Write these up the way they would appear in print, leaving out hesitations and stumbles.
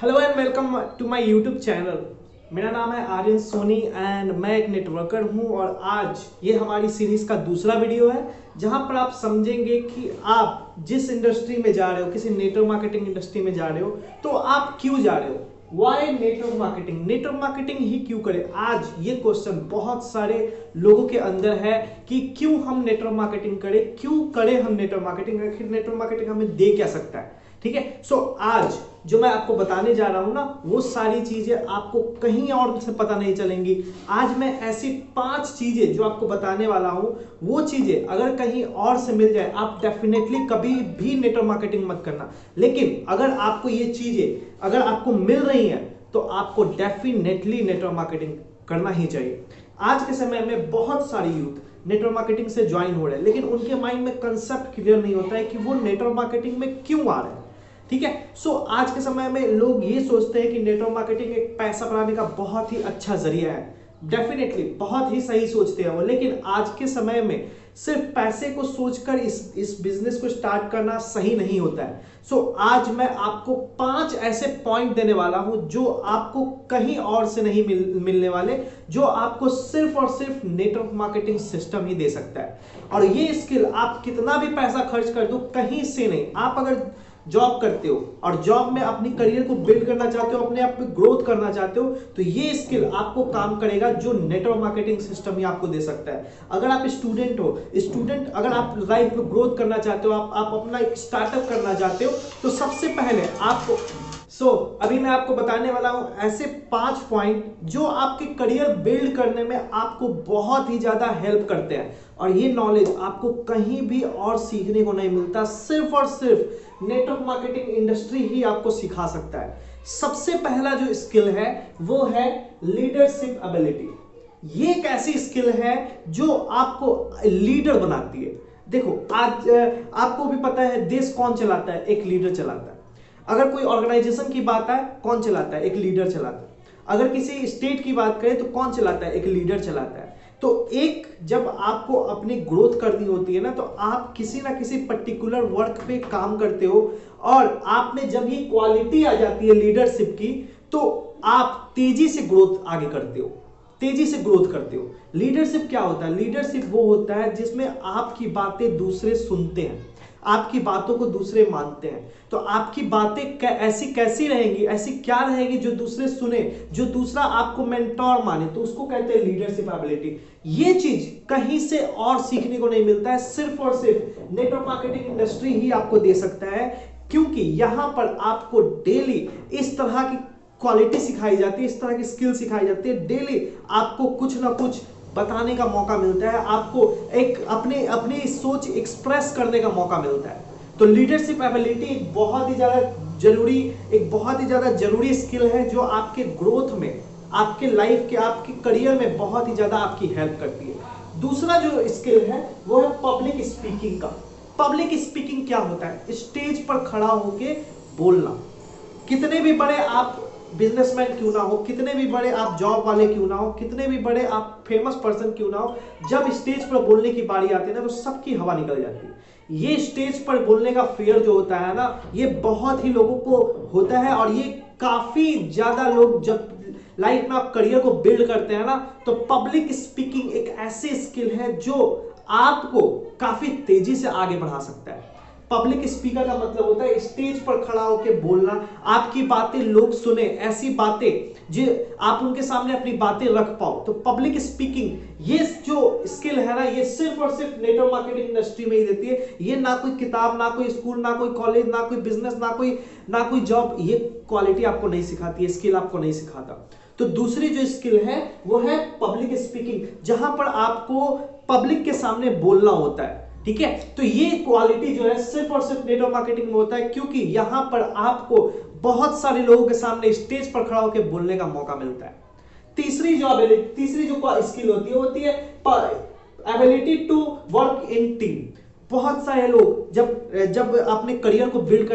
Hello and welcome to my YouTube channel. मेरा नाम है आर्यन सोनी एंड मैं एक नेटवर्कर हूं और आज ये हमारी सीरीज का दूसरा वीडियो है जहां पर आप समझेंगे कि आप जिस इंडस्ट्री में जा रहे हो, किसी नेटवर्क मार्केटिंग इंडस्ट्री में जा रहे हो, तो आप क्यों जा रहे हो। Why network marketing, network marketing ही क्यों करें। आज ये क्वेश्चन बहुत सारे लोगों के अंदर है कि क्यों हम नेटवर्क मार्केटिंग करें, क्यों करें हम नेटवर्क मार्केटिंग, आखिर नेटवर्क मार्केटिंग हमें दे क्या सकता है। ठीक है, सो आज जो मैं आपको बताने जा रहा हूं ना, वो सारी चीजें आपको कहीं और से पता नहीं चलेंगी। आज मैं ऐसी 5 चीजें जो आपको बताने वाला हूं, वो चीजें अगर कहीं और से मिल जाए, आप डेफिनेटली कभी भी नेटवर्क मार्केटिंग मत करना। लेकिन अगर आपको ये चीजें अगर आपको मिल रही हैं तो आपको डेफिनेटली नेटवर्क मार्केटिंग करना ही चाहिए। आज के समय में बहुत सारी यूथ नेटवर्क मार्केटिंग से ज्वाइन हो रहे हैं, लेकिन उनके माइंड में कंसेप्ट क्लियर नहीं होता है कि वो नेटवर्क मार्केटिंग में क्यों आ रहे हैं। ठीक है, सो आज के समय में लोग ये सोचते हैं कि नेटवर्क मार्केटिंग एक पैसा बनाने का बहुत ही अच्छा जरिया है। डेफिनेटली बहुत ही सही सोचते हैं वो, लेकिन आज के समय में सिर्फ पैसे को सोचकर इस बिजनेस को स्टार्ट करना सही नहीं होता है। सो आज मैं आपको 5 ऐसे पॉइंट देने वाला हूं जो आपको कहीं और से नहीं मिलने वाले, जो आपको सिर्फ और सिर्फ नेटवर्क मार्केटिंग सिस्टम ही दे सकता है। और ये स्किल आप कितना भी पैसा खर्च कर दो, कहीं से नहीं। आप अगर जॉब करते हो और जॉब में अपनी करियर को बिल्ड करना चाहते हो, अपने आप में ग्रोथ करना चाहते हो, तो ये स्किल आपको काम करेगा जो नेटवर्क मार्केटिंग सिस्टम ही आपको दे सकता है। अगर आप स्टूडेंट हो, अगर आप लाइफ में ग्रोथ करना चाहते हो, आप अपना एक स्टार्टअप करना चाहते हो, तो सबसे पहले आपको अभी मैं आपको बताने वाला हूं ऐसे 5 पॉइंट जो आपके करियर बिल्ड करने में आपको बहुत ही ज्यादा हेल्प करते हैं। और ये नॉलेज आपको कहीं भी और सीखने को नहीं मिलता, सिर्फ और सिर्फ नेटवर्क मार्केटिंग इंडस्ट्री ही आपको सिखा सकता है। सबसे पहला जो स्किल है वो है लीडरशिप एबिलिटी। ये एक ऐसी स्किल है जो आपको लीडर बनाती है। देखो, आज आपको भी पता है देश कौन चलाता है, एक लीडर चलाता है। अगर कोई ऑर्गेनाइजेशन की बात है, कौन चलाता है, एक लीडर चलाता है। अगर किसी स्टेट की बात करें तो कौन चलाता है, एक लीडर चलाता है। तो एक जब आपको अपनी ग्रोथ करनी होती है ना, तो आप किसी ना किसी पर्टिकुलर वर्क पे काम करते हो, और आप में जब ये क्वालिटी आ जाती है लीडरशिप की, तो आप तेजी से ग्रोथ आगे करते हो, तेजी से ग्रोथ करते हो। लीडरशिप क्या होता है? लीडरशिप वो होता है जिसमें आपकी बातें दूसरे सुनते हैं, आपकी बातों को दूसरे मानते हैं। तो आपकी बातें ऐसी कैसी रहेंगी, ऐसी क्या रहेगी जो दूसरे सुने, जो दूसरा आपको मेंटोर माने, तो उसको कहते हैं लीडरशिप एबिलिटी। ये चीज कहीं से और सीखने को नहीं मिलता है, सिर्फ और सिर्फ नेटवर्क मार्केटिंग इंडस्ट्री ही आपको दे सकता है। क्योंकि यहां पर आपको डेली इस तरह की क्वालिटी सिखाई जाती है, इस तरह की स्किल सिखाई जाती है। डेली आपको कुछ ना कुछ बताने का मौका मिलता है, आपको एक अपनी अपनी सोच एक्सप्रेस करने का मौका मिलता है। तो लीडरशिप एबिलिटी एक बहुत ही ज्यादा जरूरी स्किल है जो आपके ग्रोथ में, आपके लाइफ के, आपके करियर में बहुत ही ज्यादा आपकी हेल्प करती है। दूसरा जो स्किल है वो है पब्लिक स्पीकिंग का। पब्लिक स्पीकिंग क्या होता है? स्टेज पर खड़ा होके बोलना। कितने भी बड़े आप बिजनेसमैन क्यों ना हो, कितने भी बड़े आप जॉब वाले क्यों ना हो, कितने भी बड़े आप फेमस पर्सन क्यों ना हो, जब स्टेज पर बोलने की बारी आती है ना, तो सबकी हवा निकल जाती है। ये स्टेज पर बोलने का फियर जो होता है ना, ये बहुत ही लोगों को होता है। और ये काफी ज्यादा लोग जब लाइफ में आप करियर को बिल्ड करते हैं ना, तो पब्लिक स्पीकिंग एक ऐसी स्किल है जो आपको काफी तेजी से आगे बढ़ा सकता है। पब्लिक स्पीकर का मतलब होता है स्टेज पर खड़ा होकर बोलना, आपकी बातें लोग सुने, ऐसी बातें जो आप उनके सामने अपनी बातें रख पाओ। तो पब्लिक स्पीकिंग ये जो स्किल है ना, ये सिर्फ और सिर्फ नेटवर्क मार्केटिंग इंडस्ट्री में ही देती है। ये ना कोई किताब, ना कोई स्कूल, ना कोई कॉलेज, ना कोई बिजनेस, ना कोई जॉब ये क्वालिटी आपको नहीं सिखाती है, स्किल आपको नहीं सिखाता। तो दूसरी जो स्किल है वो है पब्लिक स्पीकिंग, जहां पर आपको पब्लिक के सामने बोलना होता है। ठीक है, तो ये क्वालिटी जो है सिर्फ और सिर्फ नेटवर्क मार्केटिंग में होता है, क्योंकि यहां पर आपको बहुत सारे लोगों के सामने स्टेज पर खड़ा होकर बोलने का मौका मिलता है। तीसरी जो स्किल होती है ability to work in team. बहुत सारे लोग जब अपने करियर को बिल्ड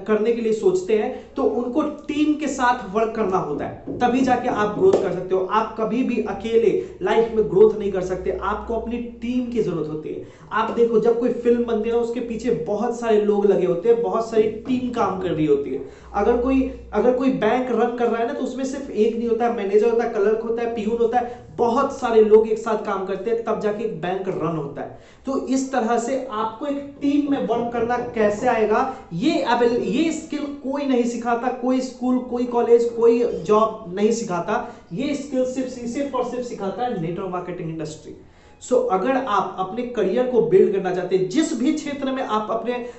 करने के लिए सोचते हैं, तो उनको टीम के साथ वर्क करना होता है, तभी जाके आप ग्रोथ कर सकते हो। आप कभी भी अकेले लाइफ में ग्रोथ नहीं कर सकते, आपको अपनी टीम की जरूरत होती है। आप देखो, जब कोई फिल्म बनती है ना, उसके पीछे बहुत सारे लोग लगे होते हैं, बहुत सारी टीम काम कर रही होती है। अगर कोई बैंक रन कर रहा है ना, तो उसमें सिर्फ एक नहीं होता है, मैनेजर होता है, क्लर्क होता है, पीयून होता है, बहुत सारे लोग एक साथ काम करते हैं, तब जाके एक बैंक रन होता है। तो इस तरह से आपको एक टीम में वर्क करना कैसे आएगा, ये स्किल कोई नहीं सिखाता, कोई स्कूल, कोई कॉलेज, कोई जॉब नहीं सिखाता। ये स्किल सिर्फ और सिर्फ सिखाता है नेटवर्क मार्केटिंग इंडस्ट्री। अगर आप अपने करियर को बिल्ड करना चाहते हैं, जिस भी क्षेत्र में आप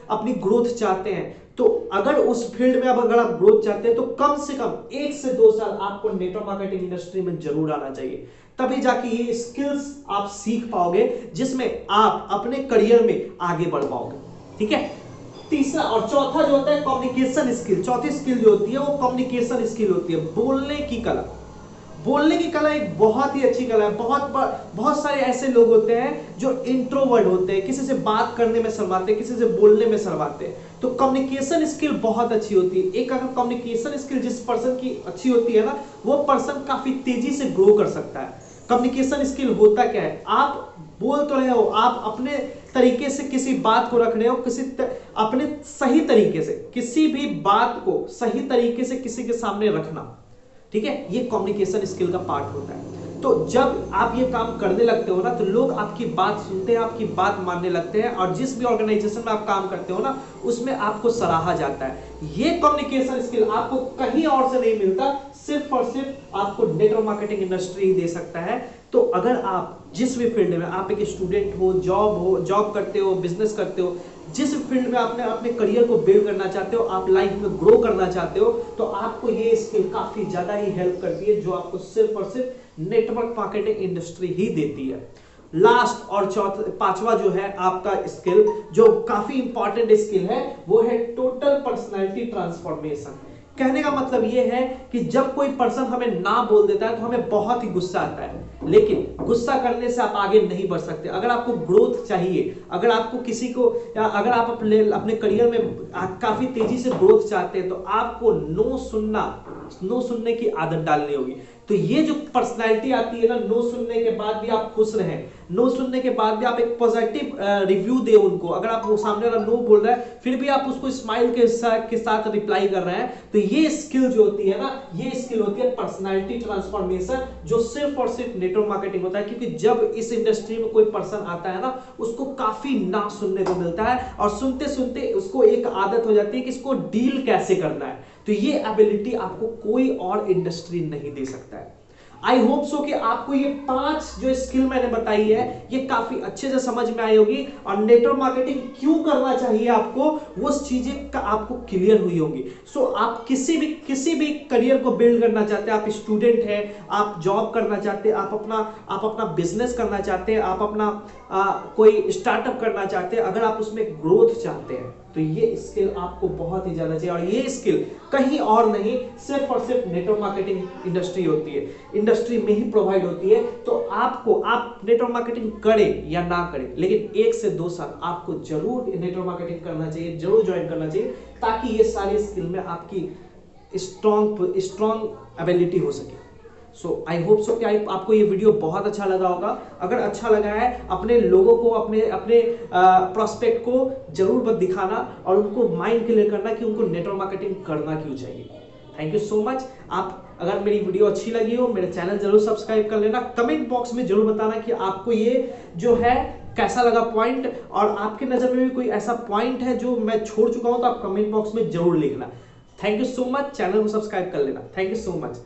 अपनी ग्रोथ चाहते हैं, तो अगर उस फील्ड में अगर आप ग्रोथ चाहते हैं, तो कम से कम 1 से 2 साल आपको नेटवर्क मार्केटिंग इंडस्ट्री में जरूर आना चाहिए। तभी जाके ये स्किल्स आप सीख पाओगे, जिसमें आप अपने करियर में आगे बढ़ पाओगे। ठीक है। तीसरा और चौथा जो होता है कम्युनिकेशन स्किल। चौथी स्किल जो होती है वो कम्युनिकेशन स्किल होती है, बोलने की कला। बोलने की कला एक बहुत ही अच्छी कला है। बहुत सारे ऐसे लोग होते हैं जो इंट्रोवर्ट होते हैं, किसी से बात करने में शर्माते हैं, किसी से बोलने में शर्माते हैं। तो कम्युनिकेशन स्किल बहुत अच्छी होती है। एक अगर कम्युनिकेशन स्किल जिस पर्सन की अच्छी होती है ना, वो पर्सन काफी तेजी से ग्रो कर सकता है। कम्युनिकेशन स्किल होता क्या है, आप बोल तो रहे हो, आप अपने तरीके से किसी बात को रख रहे हो, अपने सही तरीके से किसी भी बात को सही तरीके से किसी के सामने रखना। ठीक है, ये कम्युनिकेशन स्किल का पार्ट होता है। तो जब आप ये काम करने लगते हो ना, तो लोग आपकी बात सुनते हैं, आपकी बात मानने लगते हैं, और जिस भी ऑर्गेनाइजेशन में आप काम करते हो ना, उसमें आपको सराहा जाता है। ये कम्युनिकेशन स्किल आपको कहीं और से नहीं मिलता, सिर्फ और सिर्फ आपको नेटवर्क मार्केटिंग इंडस्ट्री ही दे सकता है। तो अगर आप जिस भी फील्ड में, आप एक स्टूडेंट हो, जॉब करते हो, बिजनेस करते हो, जिस फील्ड में आपने अपने करियर को बिल्ड करना चाहते हो, आप लाइफ में ग्रो करना चाहते हो, तो आपको ये स्किल काफी ज्यादा ही हेल्प करती है, जो आपको सिर्फ और सिर्फ नेटवर्क मार्केटिंग इंडस्ट्री ही देती है। लास्ट और पांचवा जो है आपका स्किल, जो काफी इंपॉर्टेंट स्किल है, वो है टोटल पर्सनैलिटी ट्रांसफॉर्मेशन। कहने का मतलब यह है कि जब कोई पर्सन हमें ना बोल देता है, तो हमें बहुत ही गुस्सा आता है, लेकिन गुस्सा करने से आप आगे नहीं बढ़ सकते। अगर आपको ग्रोथ चाहिए, अगर आपको किसी को, अगर आप अपने करियर में काफी तेजी से ग्रोथ चाहते हैं, तो आपको नो सुनने की आदत डालनी होगी। तो ये जो पर्सनैलिटी आती है ना, नो सुनने के बाद भी आप खुश रहें, नो सुनने के बाद भी आप एक पॉजिटिव रिव्यू दे उनको। अगर आप वो सामने वाला नो बोल रहा है, फिर भी आप उसको स्माइल के साथ रिप्लाई कर रहे हैं, तो ये स्किल जो होती है ना, ये स्किल होती है पर्सनैलिटी ट्रांसफॉर्मेशन, जो सिर्फ और सिर्फ नेटवर्क मार्केटिंग होता है। क्योंकि जब इस इंडस्ट्री में कोई पर्सन आता है ना, उसको काफी ना सुनने को मिलता है, और सुनते सुनते उसको एक आदत हो जाती है कि इसको डील कैसे करना है। तो ये एबिलिटी आपको कोई और इंडस्ट्री नहीं दे सकता है। आई होप सो कि आपको ये 5 जो स्किल मैंने बताई है, ये काफी अच्छे से समझ में आई होगी, और नेटवर्क मार्केटिंग क्यों करना चाहिए आपको, वो चीजें आपको क्लियर हुई होंगी। आप किसी भी करियर को बिल्ड करना चाहते हैं, आप स्टूडेंट हैं, आप जॉब करना चाहते हैं, आप अपना बिजनेस करना चाहते हैं, आप अपना कोई स्टार्टअप करना चाहते हैं, अगर आप उसमें ग्रोथ चाहते हैं, तो ये स्किल आपको बहुत ही ज्यादा चाहिए। और ये स्किल कहीं और नहीं, सिर्फ और सिर्फ नेटवर्क मार्केटिंग इंडस्ट्री होती है, इंडस्ट्री में ही प्रोवाइड होती है। तो आप नेटवर्क मार्केटिंग करें या ना करें, लेकिन 1 से 2 साल आपको जरूर नेटवर्क मार्केटिंग करना चाहिए, जरूर ज्वाइन करना चाहिए, ताकि ये सारी स्किल में आपकी स्ट्रॉन्ग एबिलिटी हो सके। आई होप सो कि आपको ये वीडियो बहुत अच्छा लगा होगा। अगर अच्छा लगा है, अपने लोगों को, अपने प्रोस्पेक्ट को जरूर मत दिखाना, और उनको माइंड क्लियर करना कि उनको नेटवर्क मार्केटिंग करना क्यों चाहिए। Thank you so much. आप अगर मेरी वीडियो अच्छी लगी हो, मेरे चैनल जरूर सब्सक्राइब कर लेना। कमेंट बॉक्स में जरूर बताना कि आपको ये जो है कैसा लगा पॉइंट, और आपके नजर में भी कोई ऐसा पॉइंट है जो मैं छोड़ चुका हूं, तो आप कमेंट बॉक्स में जरूर लिखना। Thank you so much. Channel को सब्सक्राइब कर लेना। Thank you so much.